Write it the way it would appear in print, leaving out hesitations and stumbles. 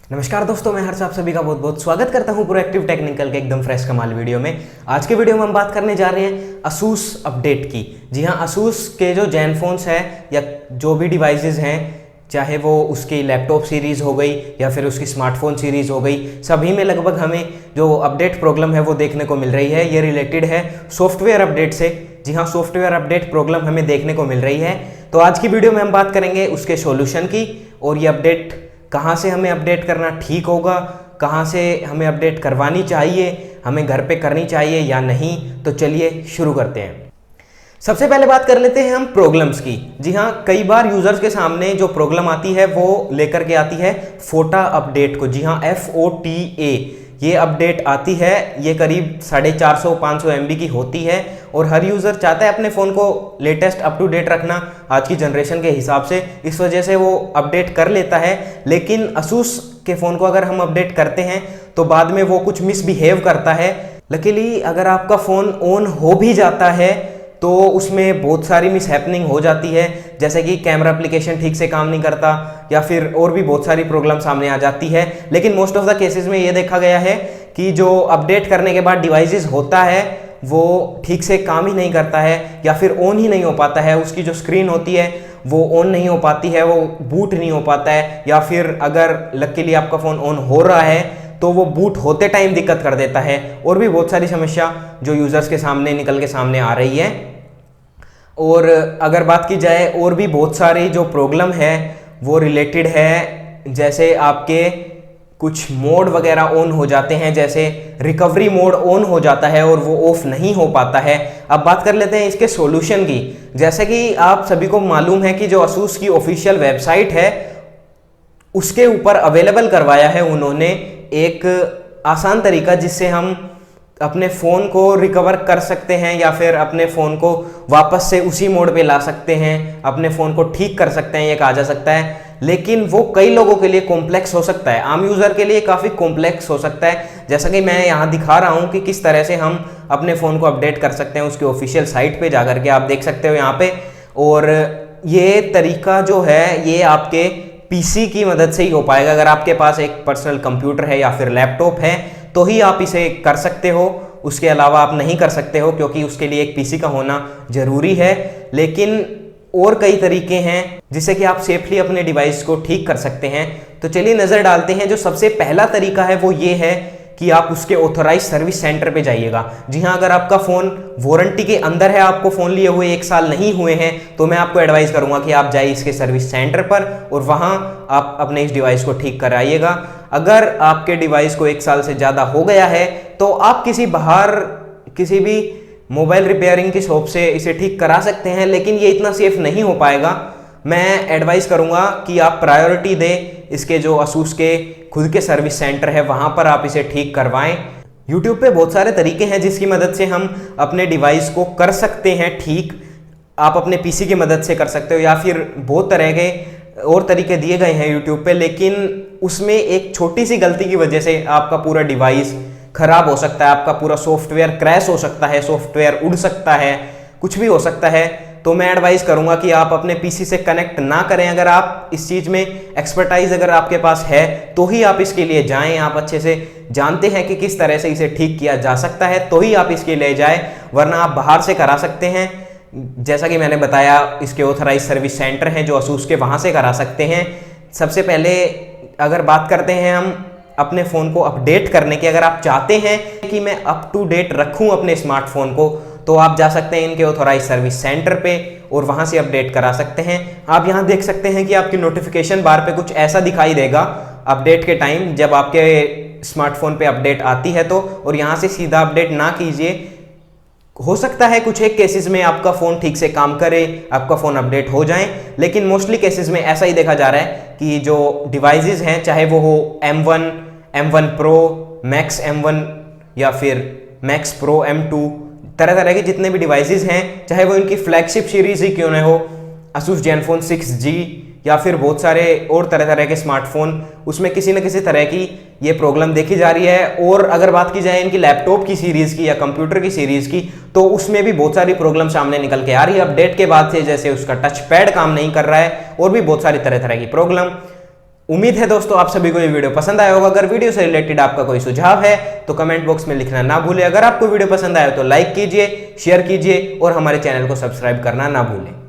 नमस्कार दोस्तों, मैं हर्ष आप सभी का बहुत बहुत स्वागत करता हूं प्रोएक्टिव टेक्निकल के एकदम फ्रेश कमाल वीडियो में। आज के वीडियो में हम बात करने जा रहे हैं ASUS अपडेट की। जी हां, ASUS के जो जेनफोन्स हैं या जो भी डिवाइसेस हैं, चाहे वो उसकी लैपटॉप सीरीज़ हो गई या फिर उसकी स्मार्टफोन सीरीज़ हो गई, सभी में लगभग हमें जो अपडेट प्रॉब्लम है वो देखने को मिल रही है। ये रिलेटेड है सॉफ्टवेयर अपडेट से। जी हाँ, सॉफ्टवेयर अपडेट प्रॉब्लम हमें देखने को मिल रही है। तो आज की वीडियो में हम बात करेंगे उसके सॉल्यूशन की और ये अपडेट कहाँ से हमें अपडेट करना ठीक होगा, कहाँ से हमें अपडेट करवानी चाहिए, हमें घर पे करनी चाहिए या नहीं। तो चलिए शुरू करते हैं। सबसे पहले बात कर लेते हैं हम प्रॉब्लम्स की। जी हाँ, कई बार यूजर्स के सामने जो प्रॉब्लम आती है वो लेकर के आती है फोटा अपडेट को। जी हाँ, FOTA ये अपडेट आती है। ये करीब 450-500 MB की होती है और हर यूज़र चाहता है अपने फ़ोन को लेटेस्ट अप टू डेट रखना आज की जनरेशन के हिसाब से, इस वजह से वो अपडेट कर लेता है। लेकिन ASUS के फ़ोन को अगर हम अपडेट करते हैं तो बाद में वो कुछ मिसबिहेव करता है। लकीली अगर आपका फ़ोन ऑन हो भी जाता है तो उसमें बहुत सारी मिस हैपनिंग हो जाती है, जैसे कि कैमरा एप्लीकेशन ठीक से काम नहीं करता या फिर और भी बहुत सारी प्रॉब्लम सामने आ जाती है। लेकिन मोस्ट ऑफ द केसेस में ये देखा गया है कि जो अपडेट करने के बाद डिवाइसेस होता है वो ठीक से काम ही नहीं करता है या फिर ऑन ही नहीं हो पाता है। उसकी जो स्क्रीन होती है वो ऑन नहीं हो पाती है, वो बूट नहीं हो पाता है, या फिर अगर लकीली आपका फ़ोन ऑन हो रहा है तो वो बूट होते टाइम दिक्कत कर देता है। और भी बहुत सारी समस्या जो यूज़र्स के सामने निकल के सामने आ रही है। और अगर बात की जाए और भी बहुत सारी जो प्रॉब्लम है वो रिलेटेड है, जैसे आपके कुछ मोड वगैरह ऑन हो जाते हैं, जैसे रिकवरी मोड ऑन हो जाता है और वो ऑफ नहीं हो पाता है। अब बात कर लेते हैं इसके सॉल्यूशन की। जैसे कि आप सभी को मालूम है कि जो ASUS की ऑफिशियल वेबसाइट है उसके ऊपर अवेलेबल करवाया है उन्होंने एक आसान तरीका जिससे हम अपने फ़ोन को रिकवर कर सकते हैं या फिर अपने फ़ोन को वापस से उसी मोड पे ला सकते हैं, अपने फ़ोन को ठीक कर सकते हैं, ये कहा जा सकता है। लेकिन वो कई लोगों के लिए कॉम्प्लेक्स हो सकता है, आम यूज़र के लिए काफ़ी कॉम्प्लेक्स हो सकता है। जैसा कि मैं यहाँ दिखा रहा हूँ कि किस तरह से हम अपने फ़ोन को अपडेट कर सकते हैं। उसकी ऑफिशियल साइट पे जाकर के आप देख सकते हो यहाँ पे। और ये तरीका जो है ये आपके PC की मदद से ही हो पाएगा। अगर आपके पास एक पर्सनल कंप्यूटर है या फिर लैपटॉप है तो ही आप इसे कर सकते हो, उसके अलावा आप नहीं कर सकते हो, क्योंकि उसके लिए एक PC का होना जरूरी है। लेकिन और कई तरीके हैं जिससे कि आप सेफली अपने डिवाइस को ठीक कर सकते हैं। तो चलिए नज़र डालते हैं। जो सबसे पहला तरीका है वो ये है कि आप उसके ऑथराइज सर्विस सेंटर पे जाइएगा। जी हाँ, अगर आपका फ़ोन वारंटी के अंदर है, आपको फ़ोन लिए हुए 1 साल नहीं हुए हैं, तो मैं आपको एडवाइस करूंगा कि आप जाइए इसके सर्विस सेंटर पर और वहाँ आप अपने इस डिवाइस को ठीक कराइएगा। अगर आपके डिवाइस को 1 साल से ज़्यादा हो गया है तो आप किसी भी मोबाइल रिपेयरिंग की शॉप से इसे ठीक करा सकते हैं, लेकिन ये इतना सेफ नहीं हो पाएगा। मैं एडवाइस करूंगा कि आप प्रायोरिटी दें इसके जो ASUS के खुद के सर्विस सेंटर है वहां पर आप इसे ठीक करवाएं। YouTube पे बहुत सारे तरीके हैं जिसकी मदद से हम अपने डिवाइस को कर सकते हैं ठीक। आप अपने PC की मदद से कर सकते हो या फिर बहुत तरह के और तरीके दिए गए हैं YouTube पे, लेकिन उसमें एक छोटी सी गलती की वजह से आपका पूरा डिवाइस खराब हो सकता है, आपका पूरा सॉफ्टवेयर क्रैश हो सकता है, सॉफ्टवेयर उड़ सकता है, कुछ भी हो सकता है। तो मैं एडवाइस करूंगा कि आप अपने PC से कनेक्ट ना करें। अगर आप इस चीज़ में एक्सपर्टाइज अगर आपके पास है तो ही आप इसके लिए जाएं, आप अच्छे से जानते हैं कि किस तरह से इसे ठीक किया जा सकता है तो ही आप इसके लिए जाएं, वरना आप बाहर से करा सकते हैं। जैसा कि मैंने बताया, इसके ऑथराइज सर्विस सेंटर हैं जो ASUS के, वहाँ से करा सकते हैं। सबसे पहले अगर बात करते हैं हम अपने फ़ोन को अपडेट करने की, अगर आप चाहते हैं कि मैं अप टू डेट रखूं अपने स्मार्टफोन को, तो आप जा सकते हैं इनके ऑथराइज सर्विस सेंटर पे और वहां से अपडेट करा सकते हैं। आप यहां देख सकते हैं कि आपकी नोटिफिकेशन बार पे कुछ ऐसा दिखाई देगा अपडेट के टाइम, जब आपके स्मार्टफोन पे अपडेट आती है तो। और यहां से सीधा अपडेट ना कीजिए। हो सकता है कुछ एक केसेस में आपका फ़ोन ठीक से काम करे, आपका फ़ोन अपडेट हो जाए, लेकिन मोस्टली केसेस में ऐसा ही देखा जा रहा है कि जो डिवाइसेस हैं, चाहे वो हो M1, M1 Pro, Max M1 या फिर Max Pro M2, तरह तरह के जितने भी डिवाइसेस हैं, चाहे वो इनकी फ्लैगशिप सीरीज ही क्यों न हो, ASUS Zenfone 6G या फिर बहुत सारे और तरह तरह के स्मार्टफोन, उसमें किसी न किसी तरह की ये प्रॉब्लम देखी जा रही है। और अगर बात की जाए इनकी लैपटॉप की सीरीज़ की या कंप्यूटर की सीरीज़ की, तो उसमें भी बहुत सारी प्रॉब्लम सामने निकल के आ रही है अपडेट के बाद से, जैसे उसका टच पैड काम नहीं कर रहा है और भी बहुत सारी तरह तरह की प्रॉब्लम। उम्मीद है दोस्तों आप सभी को ये वीडियो पसंद आया होगा। अगर वीडियो से रिलेटेड आपका कोई सुझाव है तो कमेंट बॉक्स में लिखना ना भूलें। अगर आपको वीडियो पसंद आया तो लाइक कीजिए, शेयर कीजिए और हमारे चैनल को सब्सक्राइब करना ना भूलें।